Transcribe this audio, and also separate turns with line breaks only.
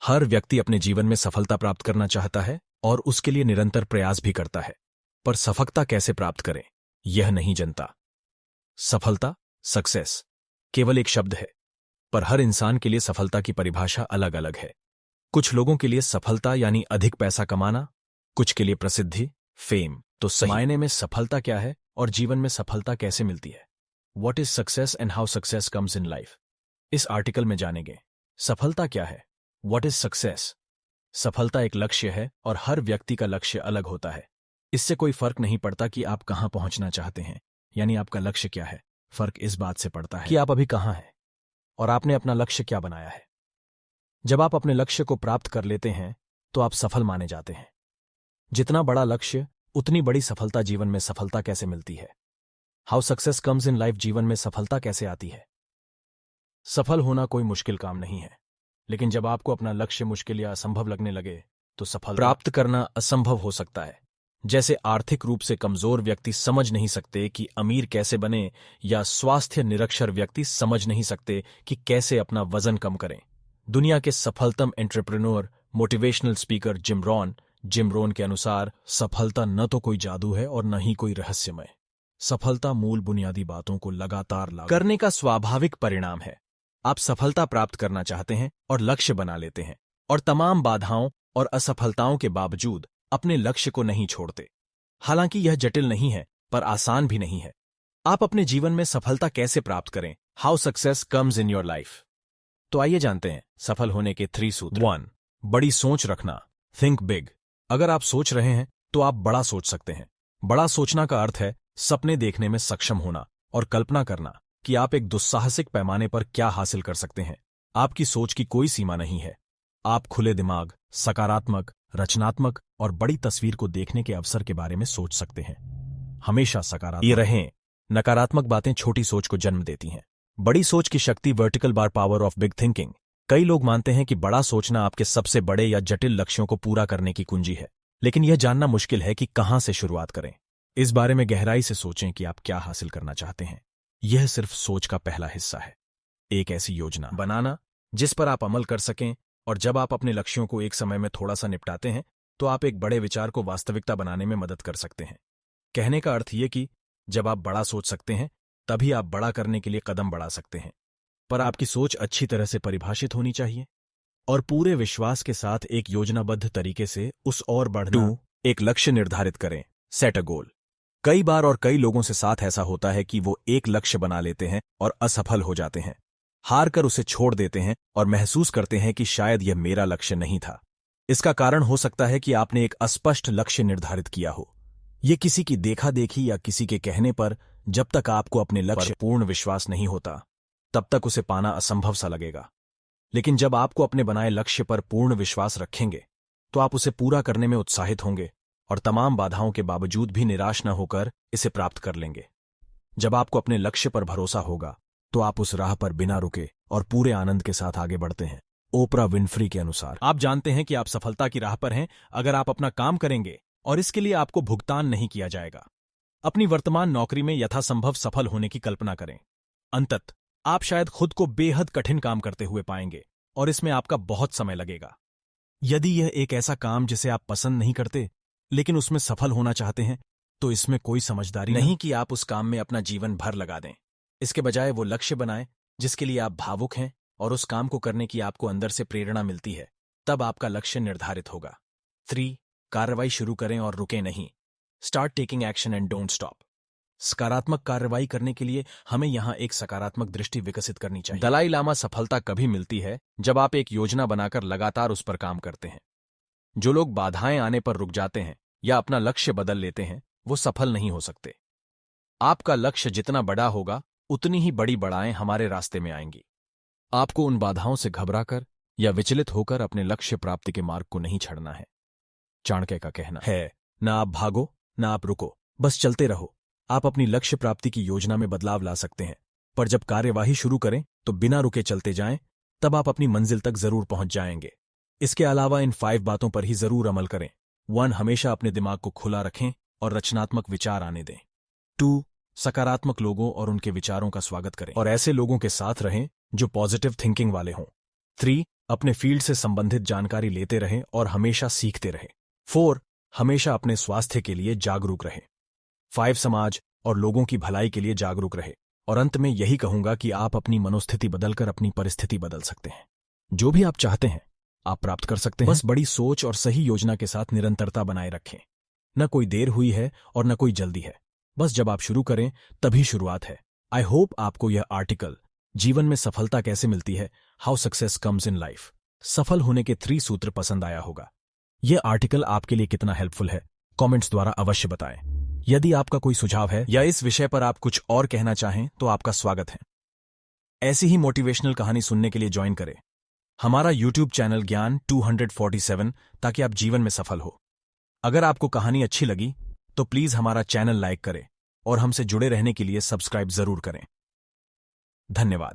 हर व्यक्ति अपने जीवन में सफलता प्राप्त करना चाहता है और उसके लिए निरंतर प्रयास भी करता है, पर सफलता कैसे प्राप्त करें यह नहीं जानता। सफलता, सक्सेस, केवल एक शब्द है, पर हर इंसान के लिए सफलता की परिभाषा अलग अलग है। कुछ लोगों के लिए सफलता यानी अधिक पैसा कमाना, कुछ के लिए प्रसिद्धि, फेम। तो सही मायने में सफलता क्या है और जीवन में सफलता कैसे मिलती है? What is success and how success comes in life? इस आर्टिकल में जानेंगे। सफलता क्या है? What is success? सफलता एक लक्ष्य है और हर व्यक्ति का लक्ष्य अलग होता है। इससे कोई फर्क नहीं पड़ता कि आप कहां पहुंचना चाहते हैं, यानी आपका लक्ष्य क्या है। फर्क इस बात से पड़ता है कि आप अभी कहां हैं और आपने अपना लक्ष्य क्या बनाया है। जब आप अपने लक्ष्य को प्राप्त कर लेते हैं तो आप सफल माने जाते हैं। जितना बड़ा लक्ष्य उतनी बड़ी सफलता। जीवन में सफलता कैसे मिलती है? How success comes in life. जीवन में सफलता कैसे आती है? सफल होना कोई मुश्किल काम नहीं है, लेकिन जब आपको अपना लक्ष्य मुश्किल या असंभव लगने लगे तो सफलता प्राप्त करना असंभव हो सकता है। जैसे आर्थिक रूप से कमजोर व्यक्ति समझ नहीं सकते कि अमीर कैसे बने, या स्वास्थ्य निरक्षर व्यक्ति समझ नहीं सकते कि कैसे अपना वजन कम करें। दुनिया के सफलतम एंटरप्रेन्योर, मोटिवेशनल स्पीकर जिम रोन के अनुसार सफलता न तो कोई जादू है और न ही कोई रहस्यमय। सफलता मूल बुनियादी बातों को लगातार लागू करने का स्वाभाविक परिणाम है। आप सफलता प्राप्त करना चाहते हैं और लक्ष्य बना लेते हैं, और तमाम बाधाओं और असफलताओं के बावजूद अपने लक्ष्य को नहीं छोड़ते। हालांकि यह जटिल नहीं है, पर आसान भी नहीं है। आप अपने जीवन में सफलता कैसे प्राप्त करें? How success comes in your life. तो आइए जानते हैं सफल होने के 3 सूत्र। 1. बड़ी सोच रखना, थिंक बिग। अगर आप सोच रहे हैं तो आप बड़ा सोच सकते हैं। बड़ा सोचना का अर्थ है सपने देखने में सक्षम होना और कल्पना करना कि आप एक दुस्साहसिक पैमाने पर क्या हासिल कर सकते हैं। आपकी सोच की कोई सीमा नहीं है। आप खुले दिमाग, सकारात्मक, रचनात्मक और बड़ी तस्वीर को देखने के अवसर के बारे में सोच सकते हैं। हमेशा सकारात्मक ये रहें। नकारात्मक बातें छोटी सोच को जन्म देती हैं। बड़ी सोच की शक्ति, vertical bar power of big thinking. कई लोग मानते हैं कि बड़ा सोचना आपके सबसे बड़े या जटिल लक्ष्यों को पूरा करने की कुंजी है, लेकिन यह जानना मुश्किल है कि कहां से शुरुआत करें। इस बारे में गहराई से सोचें कि आप क्या हासिल करना चाहते हैं। यह सिर्फ सोच का पहला हिस्सा है। एक ऐसी योजना बनाना जिस पर आप अमल कर सकें, और जब आप अपने लक्ष्यों को एक समय में थोड़ा सा निपटाते हैं तो आप एक बड़े विचार को वास्तविकता बनाने में मदद कर सकते हैं। कहने का अर्थ यह कि जब आप बड़ा सोच सकते हैं तभी आप बड़ा करने के लिए कदम बढ़ा सकते हैं, पर आपकी सोच अच्छी तरह से परिभाषित होनी चाहिए और पूरे विश्वास के साथ एक योजनाबद्ध तरीके से उस ओर बढ़ना। 2. एक लक्ष्य निर्धारित करें, सेट अ गोल। कई बार और कई लोगों से साथ ऐसा होता है कि वो एक लक्ष्य बना लेते हैं और असफल हो जाते हैं, हार कर उसे छोड़ देते हैं और महसूस करते हैं कि शायद यह मेरा लक्ष्य नहीं था। इसका कारण हो सकता है कि आपने एक अस्पष्ट लक्ष्य निर्धारित किया हो। ये किसी की देखा देखी या किसी के कहने पर। जब तक आपको अपने लक्ष्य पर पूर्ण विश्वास नहीं होता तब तक उसे पाना असंभव सा लगेगा, लेकिन जब आपको अपने बनाए लक्ष्य पर पूर्ण विश्वास रखेंगे तो आप उसे पूरा करने में उत्साहित होंगे और तमाम बाधाओं के बावजूद भी निराश न होकर इसे प्राप्त कर लेंगे। जब आपको अपने लक्ष्य पर भरोसा होगा तो आप उस राह पर बिना रुके और पूरे आनंद के साथ आगे बढ़ते हैं। ओपरा विनफ्री के अनुसार, आप जानते हैं कि आप सफलता की राह पर हैं अगर आप अपना काम करेंगे और इसके लिए आपको भुगतान नहीं किया जाएगा। अपनी वर्तमान नौकरी में यथासंभव सफल होने की कल्पना करें। अंततः आप शायद खुद को बेहद कठिन काम करते हुए पाएंगे और इसमें आपका बहुत समय लगेगा। यदि यह एक ऐसा काम जिसे आप पसंद नहीं करते लेकिन उसमें सफल होना चाहते हैं, तो इसमें कोई समझदारी नहीं कि आप उस काम में अपना जीवन भर लगा दें। इसके बजाय वो लक्ष्य बनाएं जिसके लिए आप भावुक हैं और उस काम को करने की आपको अंदर से प्रेरणा मिलती है। तब आपका लक्ष्य निर्धारित होगा। 3. कार्रवाई शुरू करें और रुकें नहीं। Start taking action and don't stop. सकारात्मक कार्रवाई करने के लिए हमें यहां एक सकारात्मक दृष्टि विकसित करनी चाहिए। दलाई लामा, सफलता कभी मिलती है जब आप एक योजना बनाकर लगातार उस पर काम करते हैं। जो लोग बाधाएं आने पर रुक जाते हैं या अपना लक्ष्य बदल लेते हैं वो सफल नहीं हो सकते। आपका लक्ष्य जितना बड़ा होगा उतनी ही बड़ी बाधाएं हमारे रास्ते में आएंगी। आपको उन बाधाओं से घबराकर या विचलित होकर अपने लक्ष्य प्राप्ति के मार्ग को नहीं छोड़ना है। चाणक्य का कहना है, ना आप भागो ना आप रुको, बस चलते रहो। आप अपनी लक्ष्य प्राप्ति की योजना में बदलाव ला सकते हैं, पर जब कार्यवाही शुरू करें तो बिना रुके चलते जाएं, तब आप अपनी मंजिल तक जरूर पहुंच जाएंगे। इसके अलावा इन 5 बातों पर ही जरूर अमल करें। 1. हमेशा अपने दिमाग को खुला रखें और रचनात्मक विचार आने दें। 2. सकारात्मक लोगों और उनके विचारों का स्वागत करें और ऐसे लोगों के साथ रहें जो पॉजिटिव थिंकिंग वाले हों। 3. अपने फील्ड से संबंधित जानकारी लेते रहें और हमेशा सीखते रहें। 4. हमेशा अपने स्वास्थ्य के लिए जागरूक रहें। 5. समाज और लोगों की भलाई के लिए जागरूक रहे। और अंत में यही कहूंगा कि आप अपनी मनोस्थिति बदलकर अपनी परिस्थिति बदल सकते हैं। जो भी आप चाहते हैं आप प्राप्त कर सकते हैं। बस बड़ी सोच और सही योजना के साथ निरंतरता बनाए रखें। न कोई देर हुई है और न कोई जल्दी है, बस जब आप शुरू करें तभी शुरुआत है। आई होप आपको यह आर्टिकल जीवन में सफलता कैसे मिलती है, how success comes in life, सफल होने के 3 सूत्र पसंद आया होगा। यह आर्टिकल आपके लिए कितना हेल्पफुल है कमेंट्स द्वारा अवश्य बताएं। यदि आपका कोई सुझाव है या इस विषय पर आप कुछ और कहना चाहें तो आपका स्वागत है। ऐसी ही मोटिवेशनल कहानी सुनने के लिए ज्वाइन करें हमारा YouTube चैनल ज्ञान 247 ताकि आप जीवन में सफल हो। अगर आपको कहानी अच्छी लगी तो प्लीज हमारा चैनल लाइक करें और हमसे जुड़े रहने के लिए सब्सक्राइब जरूर करें। धन्यवाद।